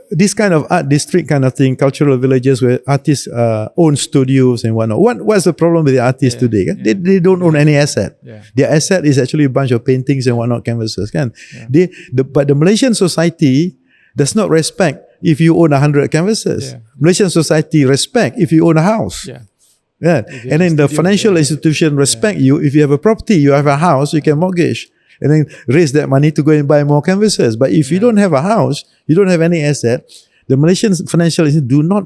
this kind of art district kind of thing, cultural villages where artists own studios and whatnot. What's the problem with the artists today? Yeah. They don't own any asset. Yeah. Their asset is actually a bunch of paintings and whatnot, canvases. Yeah. But the Malaysian society does not respect if you own 100 canvases. Yeah. Malaysian society respect if you own a house. Yeah. Yeah. And then the financial institution respect you if you have a property, you have a house, you can mortgage. And then raise that money to go and buy more canvases. But if you don't have a house, you don't have any asset, the Malaysian financial institutions do not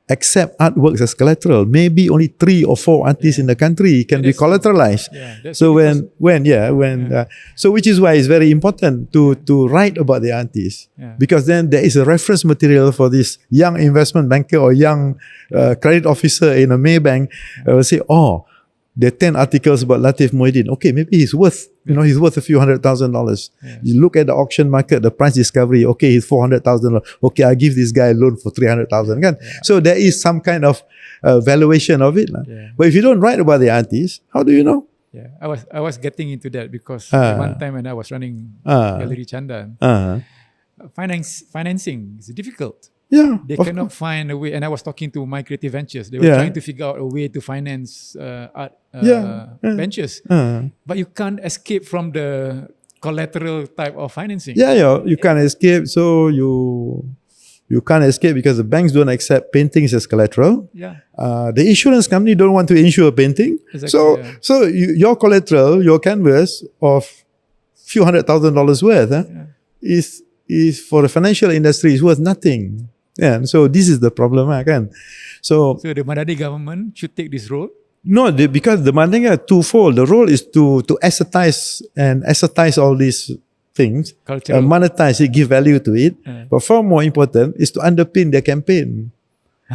accept artworks as collateral. Maybe only 3 or 4 artists in the country can be collateralized. Yeah, so so which is why it's very important to write about the artists, because then there is a reference material for this young investment banker or young credit officer in a Maybank will say, oh, there are 10 articles about Latif Muhyiddin. Okay, maybe he's worth a few $100,000. Yeah. You look at the auction market, the price discovery, okay, he's $400,000. Okay, I give this guy a loan for $300,000. Yeah. So there is some kind of valuation of it. Yeah. But if you don't write about the artists, how do you know? Yeah, I was getting into that because one time when I was running Gallery Chandan, financing is difficult. Yeah, they cannot find a way. And I was talking to my creative ventures. They were trying to figure out a way to finance art ventures. But you can't escape from the collateral type of financing. Yeah, you can't escape. So you can't escape because the banks don't accept paintings as collateral. Yeah. The insurance company don't want to insure a painting. Exactly, so your collateral, your canvas of few $100,000 worth is for the financial industry is worth nothing. Yeah, so this is the problem, kan? So the Madani government should take this role? No, because the Madani are twofold. The role is to assertize all these things, monetize it, give value to it. But far more important is to underpin their campaign.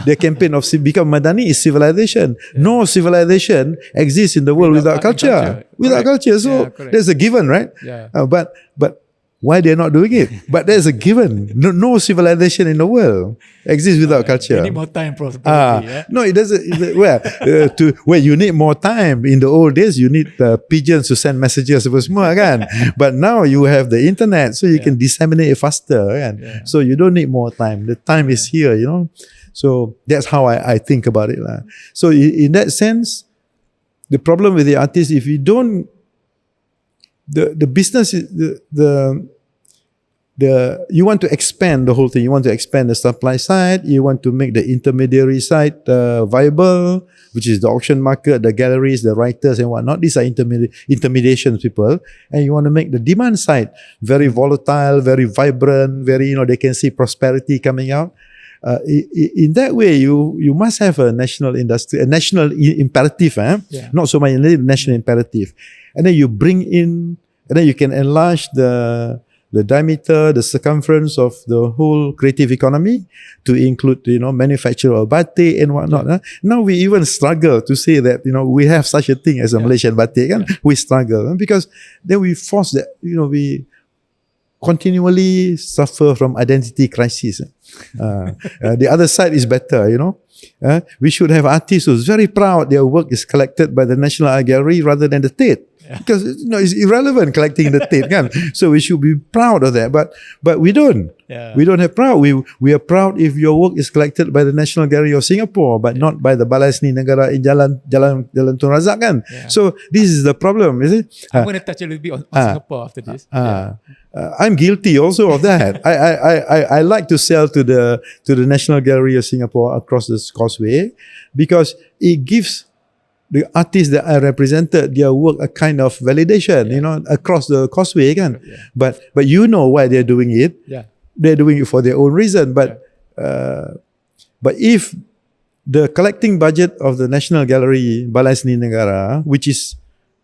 Their campaign of because Madani is civilization. Yeah. No civilization exists in the world without culture. Without culture, so there's a given, right? Yeah. But why they're not doing it? But there's a given. No civilization in the world exists without culture. You need more time, probably. No, it doesn't. Well, you need more time. In the old days, you need pigeons to send messages apa semua, kan? But now you have the internet, so you can disseminate it faster, kan? Yeah. So you don't need more time. The time is here, you know. So that's how I think about it, lah. So in that sense, the problem with the artist, if you don't, the business is you want to expand the whole thing. You want to expand the supply side. You want to make the intermediary side viable, which is the auction market, the galleries, the writers and whatnot. These are intermediation people. And you want to make the demand side very volatile, very vibrant, very, they can see prosperity coming out. In that way, you must have a national industry, a national imperative, not so much a national imperative. And then you bring in, and then you can enlarge the diameter, the circumference of the whole creative economy to include, manufacture of batik and whatnot. Yeah. Now we even struggle to say that, we have such a thing as a Malaysian batik. Yeah. We struggle because then we force that, we continually suffer from identity crisis. The other side is better, we should have artists who's very proud their work is collected by the National Art Gallery rather than the Tate. Yeah. Because it's irrelevant collecting the Tate, kan? So we should be proud of that, but we don't. Yeah. We don't have proud. We are proud if your work is collected by the National Gallery of Singapore, but not by the Balai Seni Negara in Jalan Tun Razak, kan? Yeah. So this is the problem, is it? I'm going to touch a little bit on Singapore after this. I'm guilty also of that. I like to sell to the National Gallery of Singapore across the causeway because it gives the artists that are represented their work a kind of validation, across the causeway, kan? Yeah. But why they're doing it. Yeah. They're doing it for their own reason. But if the collecting budget of the National Gallery, Balai Seni Negara, which is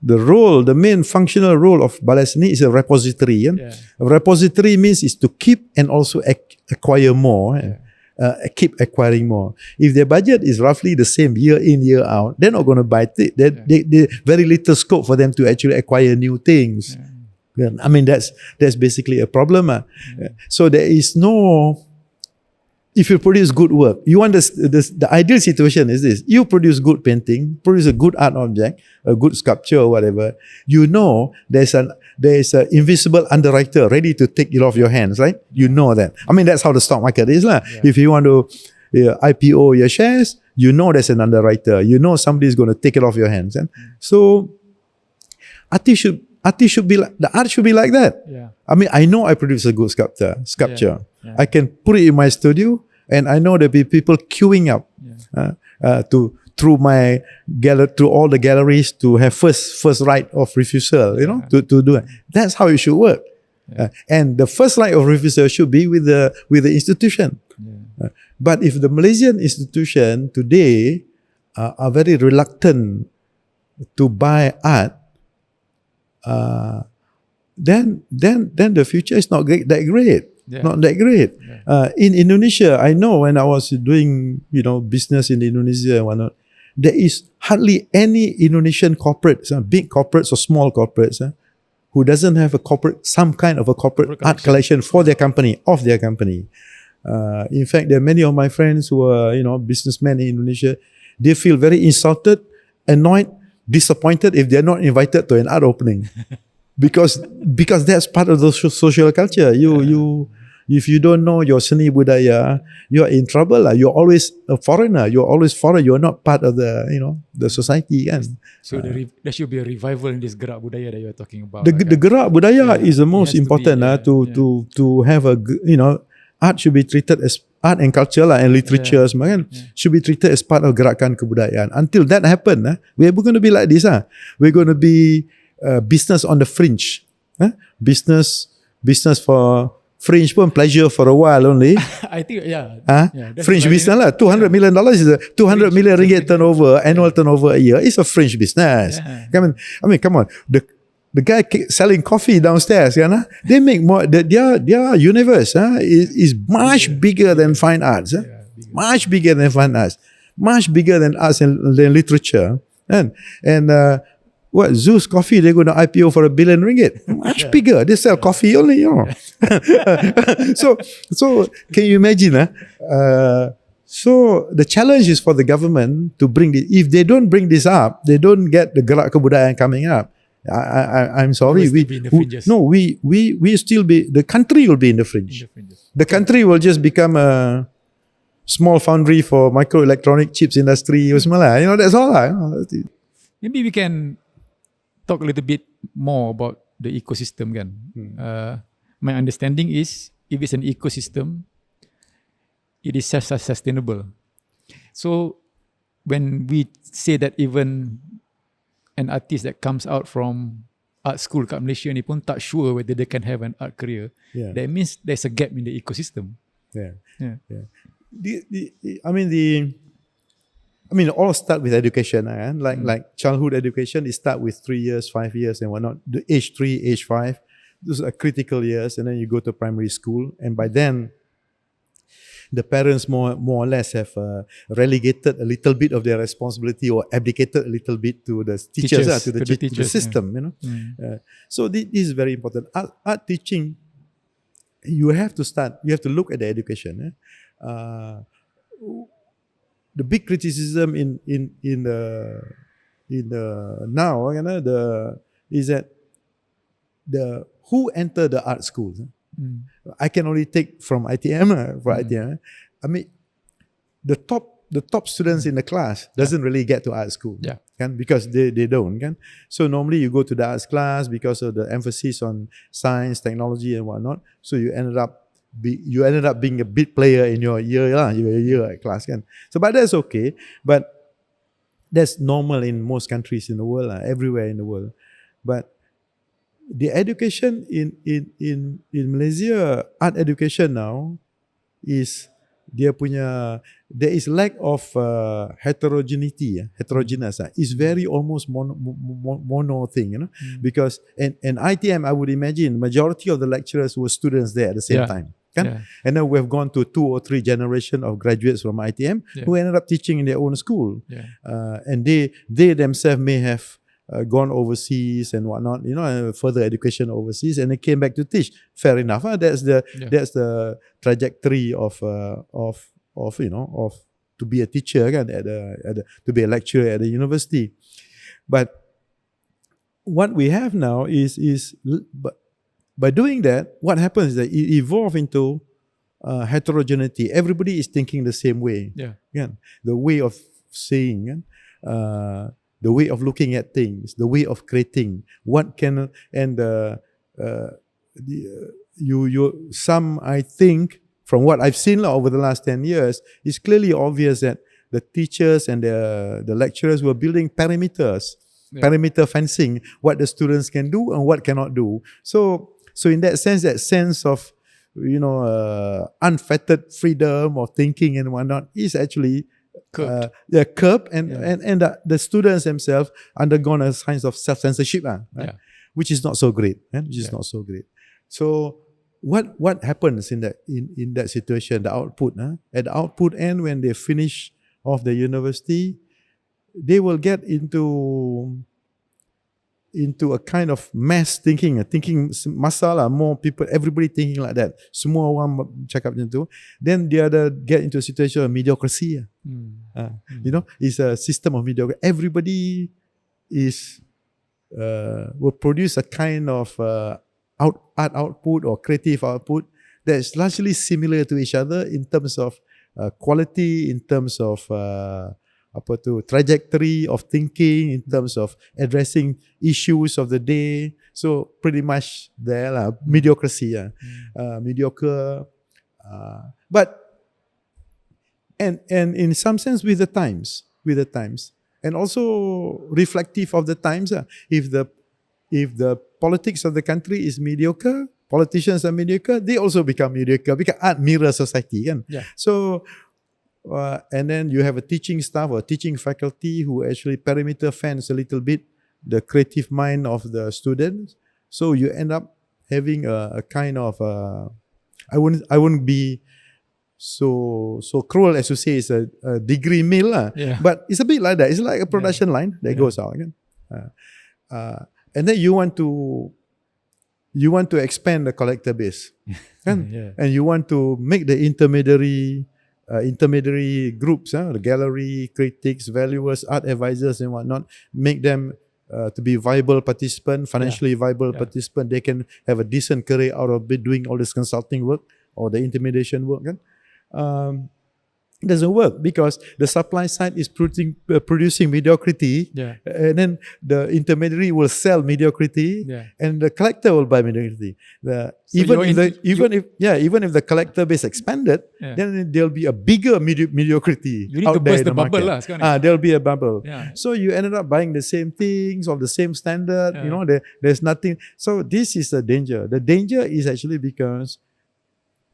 the main functional role of Balai Seni is a repository. Yeah? A repository means is to keep and also acquire more. Yeah. Keep acquiring more. If their budget is roughly the same year in, year out, they're not going to buy it. They very little scope for them to actually acquire new things. Yeah. I mean, that's basically a problem. So there is no. If you produce good work, you want the ideal situation is this: you produce good painting, produce a good art object, a good sculpture or whatever. There's there is an invisible underwriter ready to take it off your hands, right? You know that. I mean, that's how the stock market is, lah. If you want to IPO your shares, you know there's an underwriter. You know somebody's going to take it off your hands. So artist should be like, the art should be like that. I mean, I know I produce a good sculpture. I can put it in my studio, and I know there'll be people queuing up through my through all the galleries to have first right of refusal, to do it. That's how it should work. And the first right of refusal should be with the institution. But if the Malaysian institution today are very reluctant to buy art, then the future is not that great. Not that great. In Indonesia, I know when I was doing business in Indonesia and whatnot, there is hardly any Indonesian corporates, big corporates or small corporates, who doesn't have some kind of a corporate art collection for their company, of their company. In fact, there are many of my friends who are businessmen in Indonesia. They feel very insulted, annoyed, disappointed if they're not invited to an art opening, because that's part of the social culture. If you don't know your seni budaya, you're in trouble. You're always a foreigner. You're always foreign. You're not part of the society. So there should be a revival in this gerak budaya that you're talking about. The gerak budaya is the most important to have a art should be treated as art and culture and literature should be treated as part of gerakan kebudayaan. Until that happen, we're going to be like this. We're going to be business on the fringe. Business for fringe pun pleasure for a while only. I think fringe business lah. $200 million is a 200 million ringgit turnover, annual turnover a year. It's a fringe business. I mean, come on. The guy selling coffee downstairs, they make more. Their universe is much bigger than fine arts. Much bigger than fine arts. Much bigger than arts and literature. And Zeus Coffee, they're going to IPO for 1 billion ringgit. Much bigger. They sell coffee only, So can you imagine? So the challenge is for the government to bring this. If they don't bring this up, they don't get the gerak kebudayaan coming up. I'm sorry. We still be, the country will be in the fringe. The country will just become a small foundry for microelectronic chips industry. That's all. Maybe we can talk a little bit more about the ecosystem kan. My understanding is if it's an ecosystem, it is self-sustainable. So when we say that even an artist that comes out from art school kat Malaysia ni pun tak sure whether they can have an art career, that means there's a gap in the ecosystem. I mean, all start with education. Like childhood education, it start with 3 years, 5 years and whatnot. The age 3, age 5, those are critical years. And then you go to primary school. And by then, the parents more or less have relegated a little bit of their responsibility or abdicated a little bit to the teachers, to the system. So this is very important. Art teaching, you have to look at the education. The big criticism in the now is that who enter the art schools. I can only take from ITM. I mean, the top students in the class doesn't really get to art school, because they don't. So normally you go to the arts class because of the emphasis on science, technology, and whatnot. So you ended up being a big player in your year at class. So, but that's okay. But that's normal in most countries in the world, everywhere in the world. But the education in Malaysia, art education now is there is lack of heterogeneous. It's very almost mono thing, because in ITM, I would imagine majority of the lecturers were students there at the same time. And then we've gone to 2 or 3 generations of graduates from ITM who ended up teaching in their own school. And they themselves may have gone overseas and whatnot, further education overseas, and they came back to teach. Fair enough. That's the trajectory of to be a teacher, to be a lecturer at the university. But what we have now is by doing that, what happens is that it evolves into heterogeneity. Everybody is thinking the same way. Yeah. The way of saying, the way of looking at things, the way of creating. What can some, I think, from what I've seen over the last 10 years, it's clearly obvious that the teachers and the lecturers were building perimeters, perimeter fencing, what the students can do and what cannot do. So in that sense of, unfettered freedom of thinking and whatnot is actually curbed, and the students themselves undergone a kind of self-censorship, right? Which is not so great. Not so great. So what happens in that situation? The output, at the output end, when they finish off the university, they will get into a kind of mass thinking masalah, more people, everybody thinking like that. Semua orang cakap macam tu. Then the other get into a situation of mediocrity. It's a system of mediocrity. Everybody will produce a kind of art output or creative output that's largely similar to each other in terms of quality, in terms of trajectory of thinking, in terms of addressing issues of the day. So pretty much there lah, mediocrity, mediocre. But and in some sense with the times, and also reflective of the times. If the politics of the country is mediocre, politicians are mediocre, they also become mediocre because art mirrors society, kan? So. And then you have a teaching staff or teaching faculty who actually perimeter fence a little bit the creative mind of the students. So you end up having a kind of I wouldn't be so cruel as to say it's a degree mill, but it's a bit like that. It's like a production line that goes out again. And then you want to expand the collector base, and you want to make the intermediary groups, the gallery, critics, valuers, art advisors and whatnot, make them to be viable participant, financially viable participant. They can have a decent career out of it doing all this consulting work or the intermediation work. It doesn't work because the supply side is producing mediocrity, and then the intermediary will sell mediocrity, and the collector will buy mediocrity. Even if the collector base expanded, then there'll be a bigger mediocrity. You need to burst the bubble lah. There'll be a bubble. So you ended up buying the same things of the same standard. There's nothing. So this is the danger. The danger is actually because,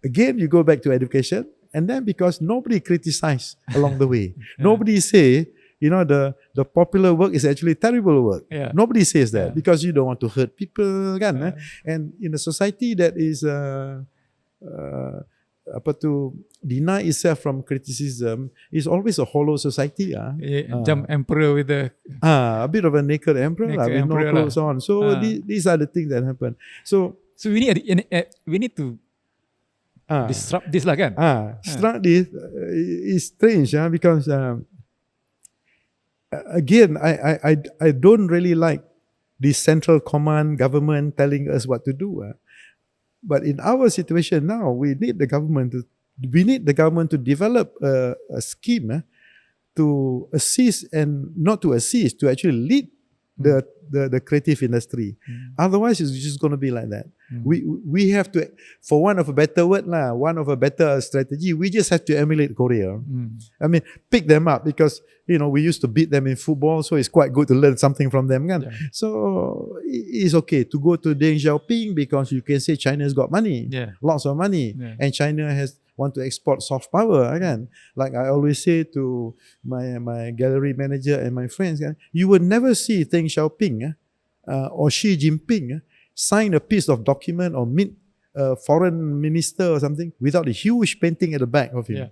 again, you go back to education. And then because nobody criticized along the way. Nobody say, the popular work is actually terrible work. Nobody says that because you don't want to hurt people. And in a society that is to deny itself from criticism is always a hollow society. Emperor with a bit of a naked emperor, with no clothes on. So these are the things that happen. So we need to disrupt this lah, kan? Disrupt this is strange, because again, I don't really like this central command government telling us what to do. But in our situation now, we need the government to develop a scheme to assist and not to assist, to actually lead the creative industry. Otherwise, it's just going to be like that. We have to, for one of a better word, one of a better strategy, we just have to emulate Korea. I mean, pick them up because, we used to beat them in football, so it's quite good to learn something from them. So it's okay to go to Deng Xiaoping because you can say China's got money, lots of money, and China want to export soft power again. Like I always say to my gallery manager and my friends, you will never see Deng Xiaoping or Xi Jinping sign a piece of document or meet a foreign minister or something without a huge painting at the back of him.